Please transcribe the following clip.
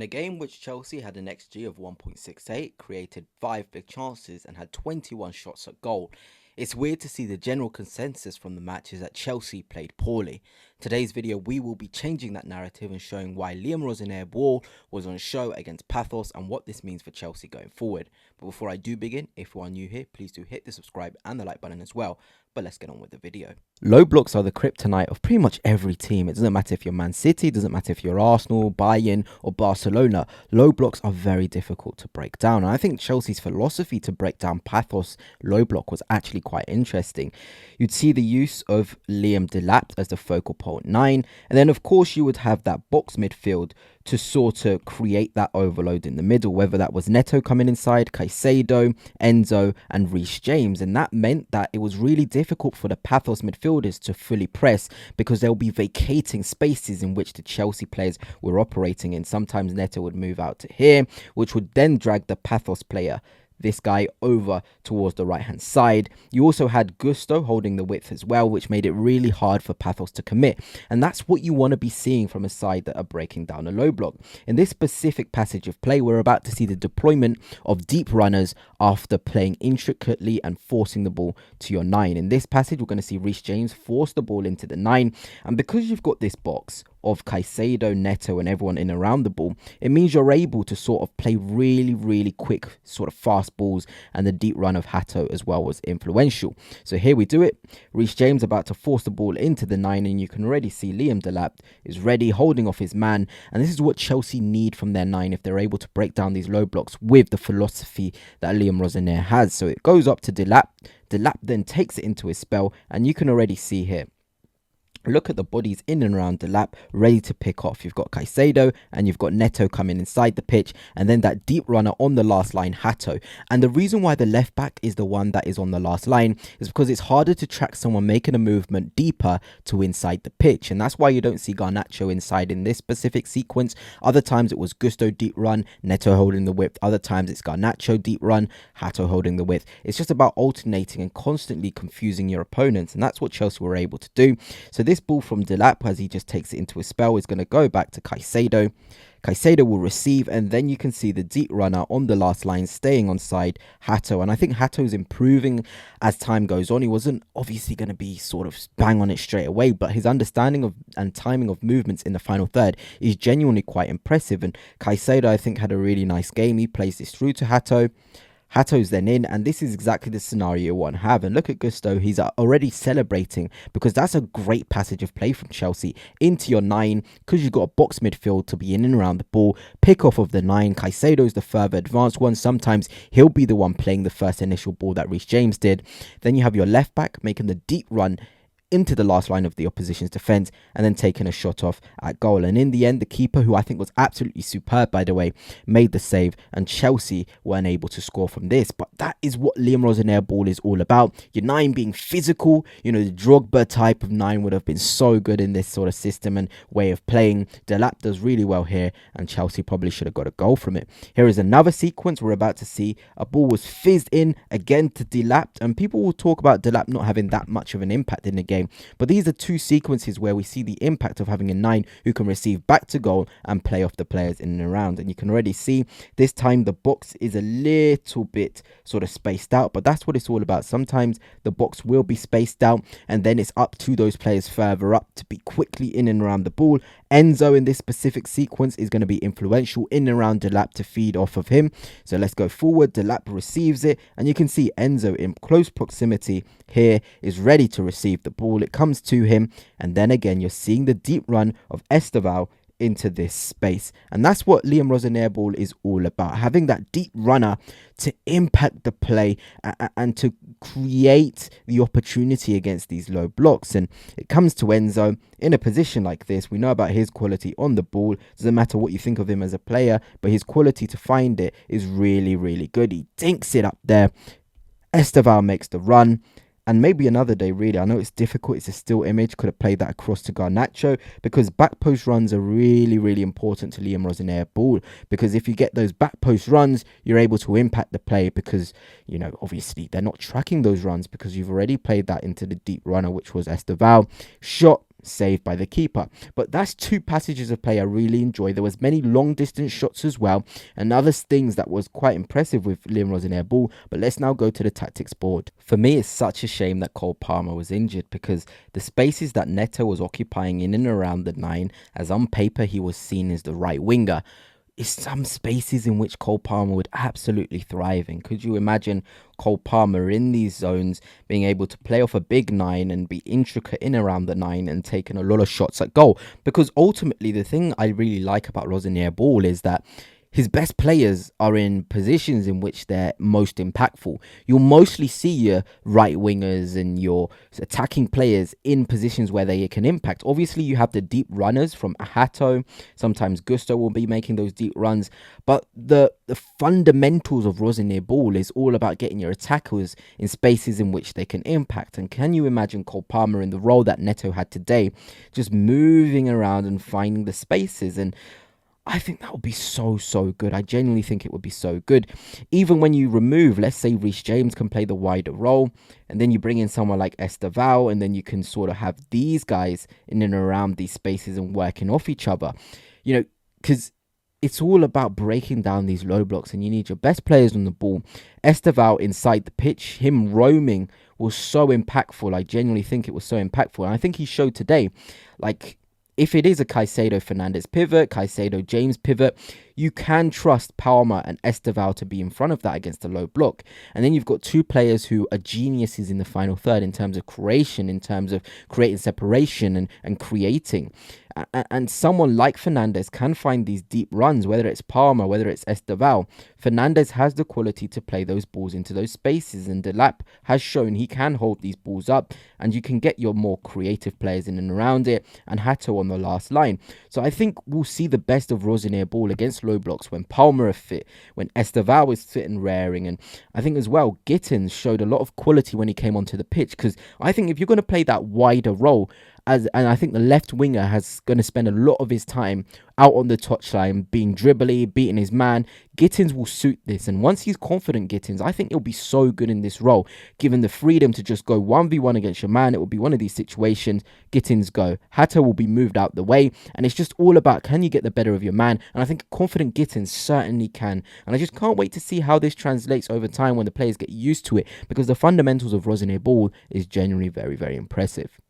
In a game which Chelsea had an XG of 1.68, created 5 big chances and had 21 shots at goal, it's weird to see the general consensus from the match is that Chelsea played poorly. Today's video we will be changing that narrative and showing why Liam Rosenior ball was on show against Pathos and what this means for Chelsea going forward. But before I do begin, if you are new here, please do hit the subscribe and the like button as well. But let's get on with the video. Low blocks are the kryptonite of pretty much every team. It doesn't matter if you're Man City, it doesn't matter if you're Arsenal, Bayern or Barcelona. Low blocks are very difficult to break down. And I think Chelsea's philosophy to break down Pathos low block was actually quite interesting. You'd see the use of Liam Delap as the focal point 9. And then of course you would have that box midfield to sort of create that overload in the middle, whether that was Neto coming inside, Caicedo, Enzo and Reece James. And that meant that it was really difficult for the Pathos midfielders to fully press because they'll be vacating spaces in which the Chelsea players were operating in. Sometimes Neto would move out to here, which would then drag the Pathos player, this guy, over towards the right hand side. You also had Gusto holding the width as well, which made it really hard for Pathos to commit. And that's what you want to be seeing from a side that are breaking down a low block. In this specific passage of play, we're about to see the deployment of deep runners after playing intricately and forcing the ball to your 9. In this passage, we're going to see Reece James force the ball into the 9. And because you've got this box of Caicedo, Neto and everyone in around the ball, it means you're able to sort of play really quick sort of fast balls, and the deep run of Hato as well was influential. So here we do it. Reece James about to force the ball into the 9, and you can already see Liam Delap is ready, holding off his man, and this is what Chelsea need from their 9 if they're able to break down these low blocks with the philosophy that Liam Rosenior has. So it goes up to Delap. Delap then takes it into his spell, and you can already see here, look at the bodies in and around Delap ready to pick off. You've got Caicedo and you've got Neto coming inside the pitch, and then that deep runner on the last line, Hato. And the reason why the left back is the one that is on the last line is because it's harder to track someone making a movement deeper to inside the pitch, and that's why you don't see Garnacho inside in this specific sequence. Other times it was Gusto deep run, Neto holding the width. Other times it's Garnacho deep run, Hato holding the width. It's just about alternating and constantly confusing your opponents, and that's what Chelsea were able to do. So this ball from Delap, as he just takes it into a spell, is going to go back to Caicedo. Caicedo will receive, and then you can see the deep runner on the last line staying on side Hato. And I think Hato's improving as time goes on. He wasn't obviously going to be sort of bang on it straight away, but his understanding of and timing of movements in the final third is genuinely quite impressive. And Caicedo, I think, had a really nice game. He plays this through to Hato. Hato's then in, and this is exactly the scenario you want to have. And look at Gusto, he's already celebrating because that's a great passage of play from Chelsea into your 9, because you've got a box midfield to be in and around the ball. Pick off of the 9. Caicedo's the further advanced one. Sometimes he'll be the one playing the first initial ball that Reece James did. Then you have your left back making the deep run into the last line of the opposition's defense and then taking a shot off at goal. And in the end, the keeper, who I think was absolutely superb, by the way, made the save, and Chelsea weren't able to score from this. But that is what Liam Rosenior ball is all about. Your 9 being physical. You know, the Drogba type of 9 would have been so good in this sort of system and way of playing. Delap does really well here, and Chelsea probably should have got a goal from it. Here is another sequence we're about to see. A ball was fizzed in again to Delap, and people will talk about Delap not having that much of an impact in the game. But these are two sequences where we see the impact of having a 9 who can receive back to goal and play off the players in and around. And you can already see this time the box is a little bit sort of spaced out, but that's what it's all about. Sometimes the box will be spaced out, and then it's up to those players further up to be quickly in and around the ball. Enzo in this specific sequence is going to be influential in and around Delap to feed off of him. So let's go forward. Delap receives it, and you can see Enzo in close proximity here is ready to receive the ball. It comes to him, and then again you're seeing the deep run of Esteval into this space, and that's what Liam Rosenior ball is all about, having that deep runner to impact the play and to create the opportunity against these low blocks. And it comes to Enzo in a position like this. We know about his quality on the ball. Doesn't matter what you think of him as a player, but his quality to find it is really good. He dinks it up there. Esteval makes the run. And maybe another day, really. I know it's difficult. It's a still image. Could have played that across to Garnacho, because back post runs are really important to Liam Rosenior ball. Because if you get those back post runs, you're able to impact the play, because, you know, obviously they're not tracking those runs because you've already played that into the deep runner, which was Esteval. Shot saved by the keeper. But that's two passages of play I really enjoy. There was many long distance shots as well, and other things that was quite impressive with Liam Rosenior ball. But let's now go to the tactics board. For me, it's such a shame that Cole Palmer was injured, because the spaces that Neto was occupying in and around the 9, as on paper he was seen as the right winger, is some spaces in which Cole Palmer would absolutely thrive in. Could you imagine Cole Palmer in these zones being able to play off a big 9 and be intricate in around the 9 and taking a lot of shots at goal? Because ultimately, the thing I really like about Rosenior ball is that his best players are in positions in which they're most impactful. You'll mostly see your right wingers and your attacking players in positions where they can impact. Obviously, you have the deep runners from Hato. Sometimes Gusto will be making those deep runs. But the fundamentals of Rosenior ball is all about getting your attackers in spaces in which they can impact. And can you imagine Cole Palmer in the role that Neto had today, just moving around and finding the spaces? And I think that would be so good. I genuinely think it would be so good. Even when you remove, let's say Reece James can play the wider role, and then you bring in someone like Esteval, and then you can sort of have these guys in and around these spaces and working off each other. You know, because it's all about breaking down these low blocks, and you need your best players on the ball. Esteval inside the pitch, him roaming was so impactful. I genuinely think it was so impactful. And I think he showed today, like, if it is a Caicedo Fernandez pivot, Caicedo James pivot, you can trust Palmer and Esteval to be in front of that against a low block. And then you've got two players who are geniuses in the final third in terms of creation, in terms of creating separation and creating. And someone like Fernandez can find these deep runs, whether it's Palmer, whether it's Esteval. Fernandez has the quality to play those balls into those spaces, and Delap has shown he can hold these balls up, and you can get your more creative players in and around it, and Hato on the last line. So I think we'll see the best of Rosenior ball against low blocks when Palmer is fit, when Esteval is fit and raring. And I think as well, Gittins showed a lot of quality when he came onto the pitch, because I think if you're going to play that wider role, and I think the left winger has going to spend a lot of his time out on the touchline, being dribbly, beating his man. Gittins will suit this, and once he's confident, Gittins, I think he'll be so good in this role. Given the freedom to just go 1v1 against your man, it will be one of these situations. Gittins go. Hato will be moved out the way, and it's just all about, can you get the better of your man? And I think confident Gittins certainly can. And I just can't wait to see how this translates over time when the players get used to it, because the fundamentals of Rosenior ball is genuinely very impressive.